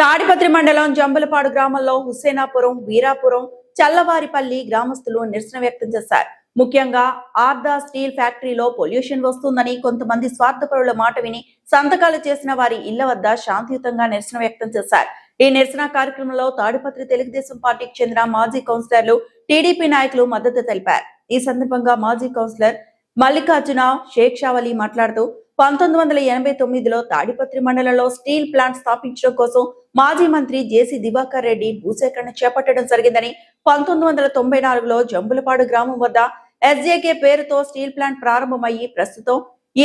తాడిపత్రి మండలం జంబలపాడు గ్రామంలో హుస్సేనాపురం, వీరాపురం, చల్లవారిపల్లి గ్రామస్తులు నిరసన వ్యక్తం చేశారు. ముఖ్యంగా ఆర్దా స్టీల్ ఫ్యాక్టరీలో పొల్యూషన్ వస్తుందని కొంతమంది స్వార్థపరుల మాట విని సంతకాలు చేసిన వారి ఇళ్ల వద్ద శాంతియుతంగా నిరసన వ్యక్తం చేశారు. ఈ నిరసన కార్యక్రమంలో తాడిపత్రి తెలుగుదేశం పార్టీకి చెందిన మాజీ కౌన్సిలర్లు, టీడీపీ నాయకులు మద్దతు తెలిపారు. ఈ సందర్భంగా మాజీ కౌన్సిలర్ మల్లికార్జున షేక్షావలి మాట్లాడుతూ 1989లో తాడిపత్రి మండలంలో స్టీల్ ప్లాంట్ స్థాపించడం కోసం మాజీ మంత్రి జేసీ దివాకర్ రెడ్డి భూసేకరణ చేపట్టడం జరిగిందని, 1994లో జంబులపాడు గ్రామం వద్ద ఎస్జేకే పేరుతో స్టీల్ ప్లాంట్ ప్రారంభమయ్యి ప్రస్తుతం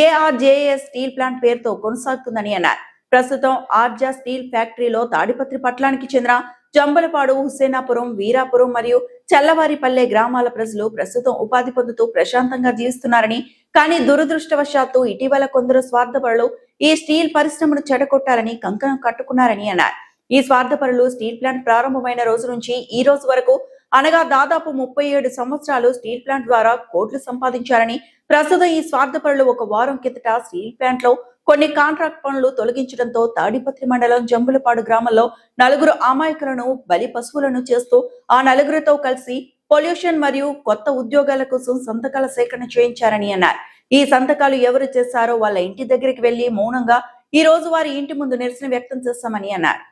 ఏఆర్జేఎస్ స్టీల్ ప్లాంట్ పేరుతో కొనసాగుతుందని అన్నారు. ప్రస్తుతం ఆర్జా స్టీల్ ఫ్యాక్టరీలో తాడిపత్రి పట్టణానికి చెందిన జంబలపాడు, హుస్సేనాపురం, వీరాపురం మరియు చల్లవారిపల్లె గ్రామాల ప్రజలు ప్రస్తుతం ఉపాధి పొందుతూ ప్రశాంతంగా జీవిస్తున్నారని, కానీ దురదృష్టవశాత్తు ఇటీవల కొందరు స్వార్థపరులు ఈ స్టీల్ పరిశ్రమను చెడగొట్టాలని కంకణం కట్టుకున్నారని అన్నారు. ఈ స్వార్థపరులు స్టీల్ ప్లాంట్ ప్రారంభమైన రోజు నుంచి ఈ రోజు వరకు అనగా దాదాపు 37 సంవత్సరాలు స్టీల్ ప్లాంట్ ద్వారా కోట్లు సంపాదించారని, ప్రస్తుతం ఈ స్వార్థపరులు ఒక వారం కిందట స్టీల్ ప్లాంట్ లో కొన్ని కాంట్రాక్ట్ పనులు తొలగించడంతో తాడిపత్రి మండలం జంబులపాడు గ్రామంలో 4 అమాయకులను బలి పశువులను చేస్తూ ఆ 4తో కలిసి పొల్యూషన్ మరియు కొత్త ఉద్యోగాల కోసం సంతకాల సేకరణ చేయించారని అన్నారు. ఈ సంతకాలు ఎవరు చేశారో వాళ్ళ ఇంటి దగ్గరికి వెళ్లి మౌనంగా ఈ రోజు వారి ఇంటి ముందు నిరసన వ్యక్తం చేస్తామని అన్నారు.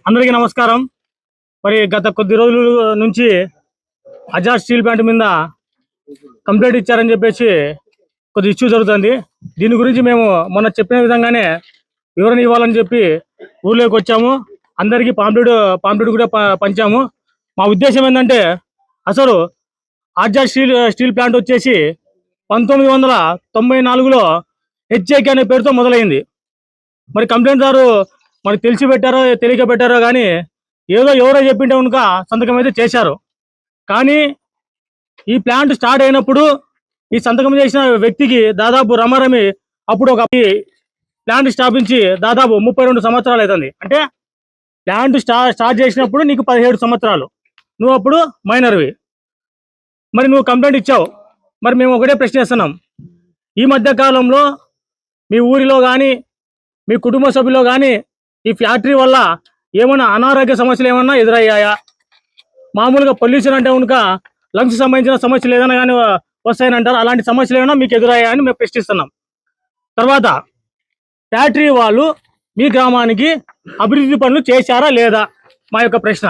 అందరికీ నమస్కారం. మరి గత కొద్ది రోజుల నుంచి అజాద్ స్టీల్ ప్లాంట్ మీద కంప్లైంట్ ఇచ్చారని చెప్పేసి కొద్ది ఇష్యూ జరుగుతుంది. దీని గురించి మేము మొన్న చెప్పిన విధంగానే వివరణ ఇవ్వాలని చెప్పి ఊర్లోకి వచ్చాము. అందరికీ పాంప్లెట్ కూడా పంచాము. మా ఉద్దేశం ఏంటంటే, అసలు అజాద్ స్టీల్ ప్లాంట్ వచ్చేసి 1994లో హెచ్ఏకే అనే పేరుతో మొదలైంది. మరి కంప్లైంట్ దారు మరి తెలిసి పెట్టారో తెలియక పెట్టారో కానీ ఏదో ఎవరో చెప్పింటే కనుక సంతకం అయితే చేశారు. కానీ ఈ ప్లాంట్ స్టార్ట్ అయినప్పుడు ఈ సంతకం చేసిన వ్యక్తికి దాదాపు రమారమి అప్పుడు ఒక ప్లాంట్ స్థాపించి దాదాపు 32 సంవత్సరాలు అవుతుంది. అంటే ప్లాంట్ స్టార్ట్ చేసినప్పుడు నీకు 17 సంవత్సరాలు, నువ్వు అప్పుడు మైనర్వి. మరి నువ్వు కంప్లైంట్ ఇచ్చావు. మరి మేము ఒకటే ప్రశ్నిస్తున్నాం, ఈ మధ్య కాలంలో మీ ఊరిలో కానీ మీ కుటుంబ సభ్యులో కానీ ఈ ఫ్యాక్టరీ వల్ల ఏమైనా అనారోగ్య సమస్యలు ఏమన్నా ఎదురయ్యాయా? మామూలుగా పొల్యూషన్ అంటే కనుక లంగ్స్ సంబంధించిన సమస్యలు ఏదైనా కానీ వస్తాయని అంటారు. అలాంటి సమస్యలు ఏమైనా మీకు ఎదురయ్యా అని మేము ప్రశ్నిస్తున్నాం. తర్వాత ఫ్యాక్టరీ వాళ్ళు మీ గ్రామానికి అభివృద్ధి పనులు చేశారా లేదా మా యొక్క ప్రశ్న.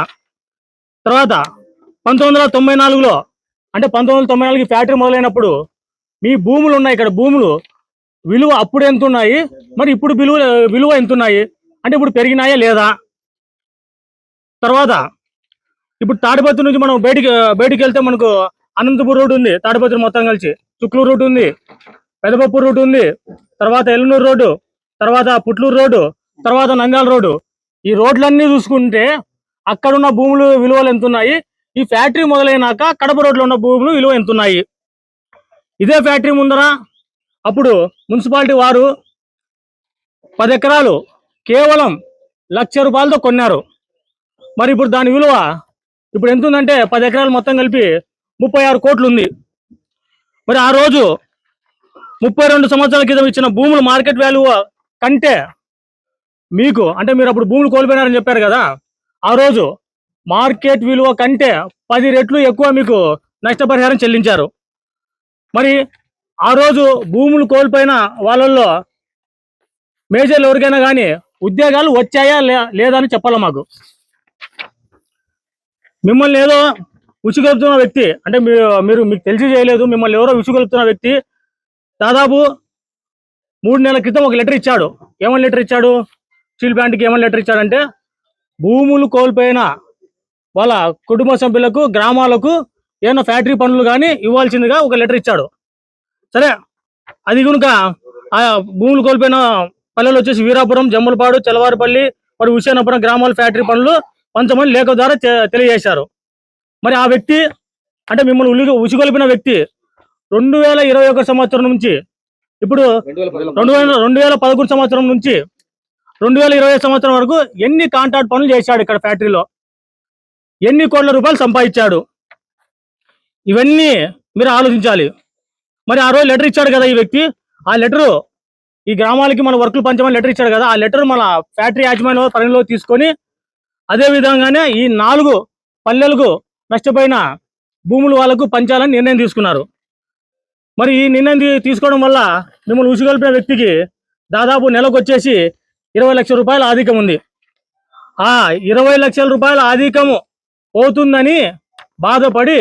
తర్వాత 1994లో అంటే 1994 ఫ్యాక్టరీ మొదలైనప్పుడు మీ భూములు ఉన్నాయి, ఇక్కడ భూములు విలువ అప్పుడు ఎంత ఉన్నాయి, మరి ఇప్పుడు విలువ ఎంత ఉన్నాయి అంటే ఇప్పుడు పెరిగినాయా లేదా? తర్వాత ఇప్పుడు తాడిపత్రి నుంచి మనం బయటికి వెళ్తే మనకు అనంతపూర్ రోడ్డు ఉంది, తాడిపత్రి మొత్తం కలిసి చుక్లూరు రూట్ ఉంది, పెదపప్పూరు రూట్ ఉంది, తర్వాత ఎల్లనూరు రోడ్డు, తర్వాత పుట్లూరు రోడ్డు, తర్వాత నంద్యాల రోడ్డు. ఈ రోడ్లన్నీ చూసుకుంటే అక్కడున్న భూములు విలువలు ఎంత ఉన్నాయి, ఈ ఫ్యాక్టరీ మొదలైనాక కడప రోడ్లో ఉన్న భూములు విలువ ఎంత ఉన్నాయి. ఇదే ఫ్యాక్టరీ ముందర అప్పుడు మున్సిపాలిటీ వారు 10 ఎకరాలు కేవలం ₹1,00,000 కొన్నారు. మరి ఇప్పుడు దాని విలువ ఇప్పుడు ఎంత ఉందంటే 10 ఎకరాలు మొత్తం కలిపి 36 కోట్లు ఉంది. మరి ఆ రోజు 32 సంవత్సరాల క్రితం ఇచ్చిన భూములు మార్కెట్ వాల్యూ కంటే మీకు అంటే మీరు అప్పుడు భూములు కోల్పోయినారని చెప్పారు కదా, ఆ రోజు మార్కెట్ విలువ కంటే 10 రెట్లు ఎక్కువ మీకు నష్టపరిహారం చెల్లించారు. మరి ఆ రోజు భూములు కోల్పోయిన వాళ్ళల్లో మేజర్లు ఎవరికైనా కానీ ఉద్యోగాలు వచ్చాయా లేదా అని చెప్పాలి మాకు. మిమ్మల్ని ఏదో ఉసుగొలుపుతున్న వ్యక్తి అంటే మీరు మీకు తెలిసి చేయలేదు, మిమ్మల్ని ఎవరో ఉసుగొలుపుతున్న వ్యక్తి దాదాపు 3 నెలల క్రితం ఒక లెటర్ ఇచ్చాడు. ఏమని లెటర్ ఇచ్చాడు? స్టీల్ ప్లాంట్కి ఏమని లెటర్ ఇచ్చాడంటే, భూములు కోల్పోయిన వాళ్ళ కుటుంబ సభ్యులకు, గ్రామాలకు ఏమైనా ఫ్యాక్టరీ పనులు కానీ ఇవ్వాల్సిందిగా ఒక లెటర్ ఇచ్చాడు. సరే, అది కనుక ఆ భూములు కోల్పోయిన పల్లెలు వచ్చేసి వీరాపురం, జమ్ములపాడు, చల్లవారిపల్లి, మరి హుసేనాపురం గ్రామాల ఫ్యాక్టరీ పనులు పంచమని లేఖ ద్వారా తెలియజేశారు. మరి ఆ వ్యక్తి అంటే మిమ్మల్ని ఉసిగొల్పిన వ్యక్తి 2021 సంవత్సరం నుంచి ఇప్పుడు 2011 సంవత్సరం నుంచి 2020 సంవత్సరం వరకు ఎన్ని కాంట్రాక్ట్ పనులు చేశాడు ఇక్కడ ఫ్యాక్టరీలో, ఎన్ని కోట్ల రూపాయలు సంపాదించాడు, ఇవన్నీ మీరు ఆలోచించాలి. మరి ఆ రోజు లెటర్ ఇచ్చాడు కదా ఈ వ్యక్తి, ఆ లెటరు ఈ గ్రామాలకి మన వర్కులు పంచమని లెటర్ ఇచ్చాడు కదా, ఆ లెటర్ మన ఫ్యాక్టరీ యాజమాన్యం పరిగణలో తీసుకొని అదే విధంగానే ఈ 4 పల్లెలకు నష్టపోయిన భూములు వాళ్ళకు పంచాలని నిర్ణయం తీసుకున్నారు. మరి ఈ నిర్ణయం తీసుకోవడం వల్ల మిమ్మల్ని ఉసిగొల్పిన వ్యక్తికి దాదాపు నెలకు వచ్చేసి 20 లక్షల రూపాయల ఆధిక్యం ఉంది. ఆ 20 లక్షల రూపాయల ఆధిక్యము పోతుందని బాధపడి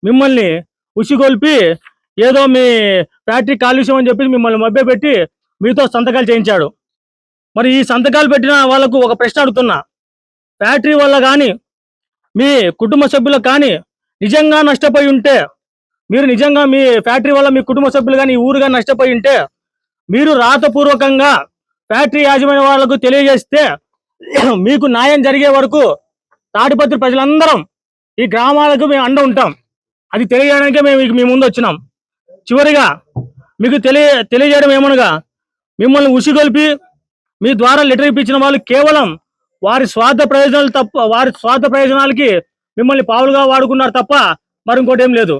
మిమ్మల్ని ఉసిగొల్పి ఏదో మీ ఫ్యాక్టరీ కాలుష్యం అని చెప్పి మిమ్మల్ని మభ్యపెట్టి మీతో సంతకాలు చేయించాడు. మరి ఈ సంతకాలు పెట్టిన వాళ్ళకు ఒక ప్రశ్న అడుగుతున్నా, ఫ్యాక్టరీ వల్ల కానీ మీ కుటుంబ సభ్యులకు కానీ నిజంగా నష్టపోయి ఉంటే, మీరు నిజంగా మీ ఫ్యాక్టరీ వల్ల మీ కుటుంబ సభ్యులు కానీ ఈ ఊరు కానీ నష్టపోయి ఉంటే, మీరు రాతపూర్వకంగా ఫ్యాక్టరీ యాజమాన్య వాళ్ళకు తెలియజేస్తే మీకు న్యాయం జరిగే వరకు తాడిపత్రి ప్రజలందరం ఈ గ్రామాలకు మేము అండ ఉంటాం. అది తెలియజేయడానికే మేము మీ ముందు వచ్చినాం. చివరిగా మీకు తెలియజేయడం ఏమనగా, మిమ్మల్ని ఉసిగొల్పి మీ ద్వారా లెటర్ ఇప్పించిన వాళ్ళు కేవలం వారి స్వార్థ ప్రయోజనాలకి మిమ్మల్ని పావులుగా వాడుకున్నారు తప్ప మరి ఇంకోటి ఏం లేదు.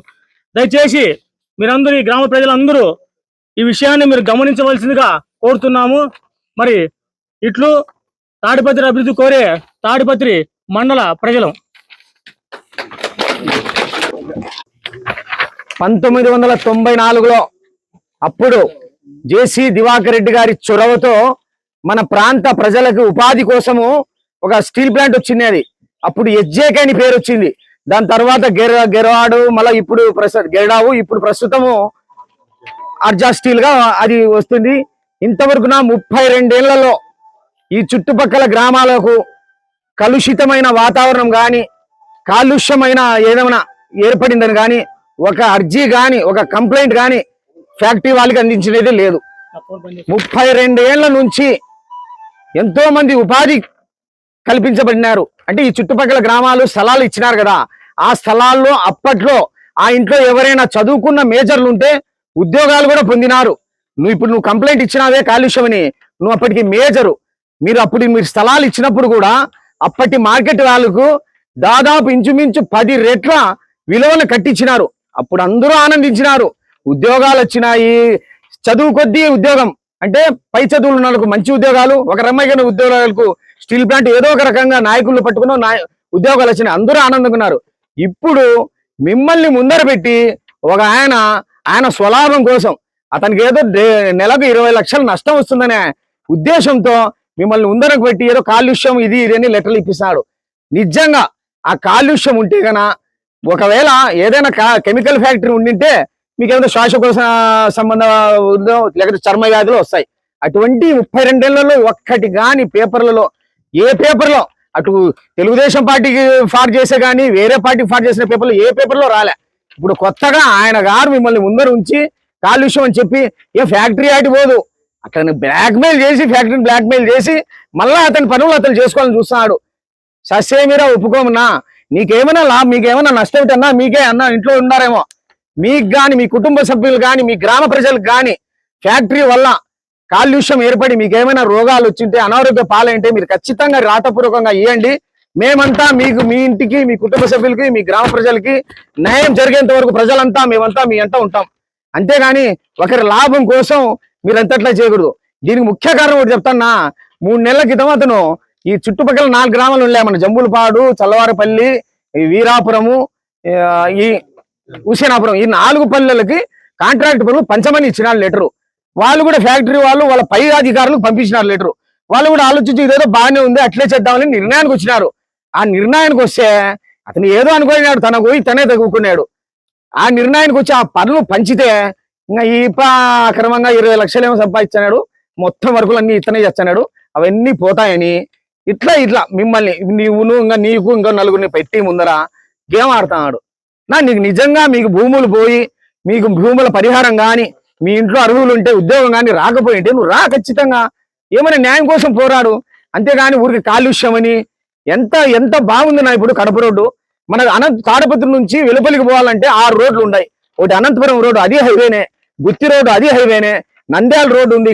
దయచేసి మీరందరూ, ఈ గ్రామ ప్రజలందరూ ఈ విషయాన్ని మీరు గమనించవలసిందిగా కోరుతున్నాము. మరి ఇట్లు తాడిపత్రి అభివృద్ధి కోరే తాడిపత్రి మండల ప్రజలు. 1994లో అప్పుడు జేసీ దివాకర్ రెడ్డి గారి చొరవతో మన ప్రాంత ప్రజలకు ఉపాధి కోసము ఒక స్టీల్ ప్లాంట్ వచ్చింది. అది అప్పుడు ఎస్జేకే అని పేరు వచ్చింది. దాని తర్వాత గెరవాడు, మళ్ళీ ఇప్పుడు గెరడావు, ఇప్పుడు ప్రస్తుతము అర్జా స్టీల్ గా అది వస్తుంది. ఇంతవరకు 32 ఏళ్లలో ఈ చుట్టుపక్కల గ్రామాలకు కలుషితమైన వాతావరణం కానీ, కాలుష్యమైన ఏదైనా ఏర్పడిందని కానీ, ఒక అర్జీ కానీ, ఒక కంప్లైంట్ కానీ ఫ్యాక్టరీ వాళ్ళకి అందించినది లేదు. 32 ఏళ్ల నుంచి ఎంతో మంది ఉపాధి కల్పించబడినారు. అంటే ఈ చుట్టుపక్కల గ్రామాలు స్థలాలు ఇచ్చినారు కదా, ఆ స్థలాల్లో అప్పట్లో ఆ ఇంట్లో ఎవరైనా చదువుకున్న మేజర్లు ఉంటే ఉద్యోగాలు కూడా పొందినారు. నువ్వు కంప్లైంట్ ఇచ్చినావే కాలుష్యమని, నువ్వు అప్పటికి మేజరు. మీరు స్థలాలు ఇచ్చినప్పుడు కూడా అప్పటి మార్కెట్ వాళ్ళకు దాదాపు ఇంచుమించు 10 రెట్ల విలువను కట్టించినారు. అప్పుడు అందరూ ఆనందించినారు. ఉద్యోగాలు వచ్చినాయి, చదువు కొద్దీ ఉద్యోగం అంటే పై చదువులు ఉన్న వాళ్ళకు మంచి ఉద్యోగాలు, ఒక రమ్మగిన ఉద్యోగాలకు స్టీల్ ప్లాంట్ ఏదో ఒక రకంగా నాయకులు పట్టుకున్న ఉద్యోగాలు వచ్చినాయి. అందరూ ఆనందంగా ఉన్నారు. ఇప్పుడు మిమ్మల్ని ముందర పెట్టి ఒక ఆయన స్వలాభం కోసం, అతనికి ఏదో నెలకు 20 లక్షలు నష్టం వస్తుందనే ఉద్దేశంతో మిమ్మల్ని ముందరకు పెట్టి ఏదో కాలుష్యం ఇది అని లెటర్లు ఇప్పిస్తున్నాడు. నిజంగా ఆ కాలుష్యం ఉంటే గన, ఒకవేళ ఏదైనా కెమికల్ ఫ్యాక్టరీ ఉండింటే మీకు ఏదైనా శ్వాసకోశ సంబంధం లేకపోతే చర్మ వ్యాధులు వస్తాయి. అటువంటి 32 ఏళ్లలో ఒక్కటి కానీ పేపర్లలో, ఏ పేపర్లో, అటు తెలుగుదేశం పార్టీకి ఫార్ చేసే కానీ వేరే పార్టీకి ఫార్ చేసిన పేపర్లో ఏ పేపర్లో రాలే. ఇప్పుడు కొత్తగా ఆయన గారు మిమ్మల్ని ముందర ఉంచి కాలుష్యం అని చెప్పి ఏ ఫ్యాక్టరీ ఆటి పోదు, అతను బ్లాక్మెయిల్ చేసి, ఫ్యాక్టరీని బ్లాక్మెయిల్ చేసి మళ్ళా అతని పనులు అతను చేసుకోవాలని చూస్తున్నాడు. ససేమిరా ఒప్పుకోమన్నా, మీకేమైనా మీకేమైనా నష్టం అన్నా మీకే అన్నా ఇంట్లో ఉన్నారేమో, మీకు కానీ, మీ కుటుంబ సభ్యులు కానీ, మీ గ్రామ ప్రజలకు కానీ ఫ్యాక్టరీ వల్ల కాలుష్యం ఏర్పడి మీకేమైనా రోగాలు వచ్చింటే, అనారోగ్య పాలైంటే మీరు ఖచ్చితంగా రాతపూర్వకంగా ఇవ్వండి. మేమంతా మీకు, మీ ఇంటికి, మీ కుటుంబ సభ్యులకి, మీ గ్రామ ప్రజలకి న్యాయం జరిగేంత వరకు ప్రజలంతా మేమంతా మీ అంట ఉంటాం. అంతేగాని ఒకరి లాభం కోసం మీరు అంతట్లా చేయకూడదు. దీనికి ముఖ్య కారణం ఒకటి చెప్తాన్నా. 3 నెలల క్రితం అతను ఈ చుట్టుపక్కల 4 గ్రామాలు ఉన్నాయి, మన జంబులపాడు, చల్లవారిపల్లి, వీరాపురము, ఈ హుసేనాపురం, ఈ 4 పల్లెలకి కాంట్రాక్ట్ పనులు పంచమని ఇచ్చినారు లెటరు. వాళ్ళు కూడా ఫ్యాక్టరీ వాళ్ళు వాళ్ళ పై అధికారులకు పంపించినారు లెటరు. వాళ్ళు కూడా ఆలోచించి ఇదేదో బాగానే ఉంది అట్లే చేద్దామని నిర్ణయానికి వచ్చినారు. ఆ నిర్ణయానికి వస్తే అతను ఏదో అనుకున్నాడు, తన పోయి తనే తగ్గుకున్నాడు. ఆ నిర్ణయానికి వచ్చి ఆ పనులు పంచితే ఇంకా అక్రమంగా 20 లక్షలు ఏమో సంపాదించాడు, మొత్తం వర్కులన్నీ ఇతనే చేస్తున్నాడు, అవన్నీ పోతాయని ఇట్లా మిమ్మల్ని నీకు ఇంకా నలుగురిని పెట్టి ముందర గేమ్ ఆడుతున్నాడు. నీకు నిజంగా మీకు భూములు పోయి మీకు భూముల పరిహారం కానీ మీ ఇంట్లో అర్హులు ఉంటే ఉద్యోగం కానీ రాకపోయింటే నువ్వు రా, ఖచ్చితంగా ఏమైనా న్యాయం కోసం పోరాడు. అంతేగాని ఊరికి కాలుష్యం అని ఎంత బాగుంది నా ఇప్పుడు కడప రోడ్డు. మన తాడపత్రి నుంచి వెలుపలికి పోవాలంటే 6 రోడ్లు ఉన్నాయి. ఒకటి అనంతపురం రోడ్డు, అది హైవేనే. గుత్తి రోడ్డు, అది హైవేనే. నంద్యాల రోడ్డు ఉంది,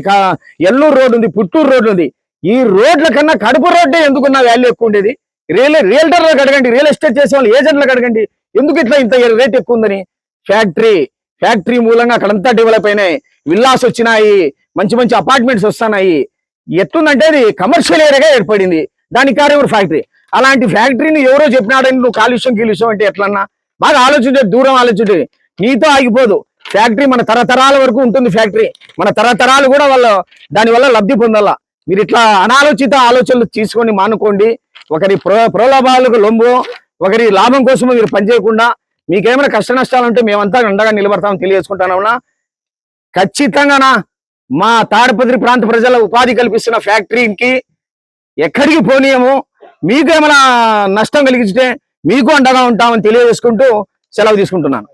ఎల్లూరు రోడ్డు ఉంది, పుత్తూరు రోడ్డు ఉంది. ఈ రోడ్ల కన్నా కడప రోడ్డే ఎందుకున్న వాల్యూ ఎక్కువ ఉండేది. రియల్టర్లకు అడగండి, రియల్ ఎస్టేట్ చేసే వాళ్ళు ఏజెంట్లకు అడగండి, ఎందుకు ఇంత రేట్ ఎక్కువ ఉందని. ఫ్యాక్టరీ మూలంగా అక్కడంతా డెవలప్ అయినాయి, విల్లాస్ వచ్చినాయి, మంచి మంచి అపార్ట్మెంట్స్ వస్తున్నాయి. ఎట్లుందంటే అది కమర్షియల్ ఏరియాగా ఏర్పడింది, దానికి కారణం ఫ్యాక్టరీ. అలాంటి ఫ్యాక్టరీని ఎవరో చెప్పినాడని నువ్వు కాలుష్యం అంటే ఎట్లన్నా బాగా ఆలోచించే, దూరం ఆలోచించే. నీతో ఆగిపోదు ఫ్యాక్టరీ, మన తరతరాల వరకు ఉంటుంది ఫ్యాక్టరీ. మన తరతరాలు కూడా దానివల్ల లబ్ధి పొందాలా. మీరు ఇట్లా అనాలోచిత ఆలోచనలు తీసుకొని మానుకోండి. ఒకరి ప్రలోభాలకు లొంబు, ఒకరి లాభం కోసం మీరు పనిచేయకుండా, మీకేమైనా కష్ట నష్టాలు ఉంటే మేమంతా అండగా నిలబడతామని తెలియజేసుకుంటానన్నా. ఖచ్చితంగానా మా తాడపత్రి ప్రాంత ప్రజల ఉపాధి కల్పిస్తున్న ఫ్యాక్టరీకి ఎక్కడికి పోనీయము. మీకు ఏమైనా నష్టం కలిగిస్తే మీకు అండగా ఉంటామని తెలియజేసుకుంటూ సెలవు తీసుకుంటున్నాను.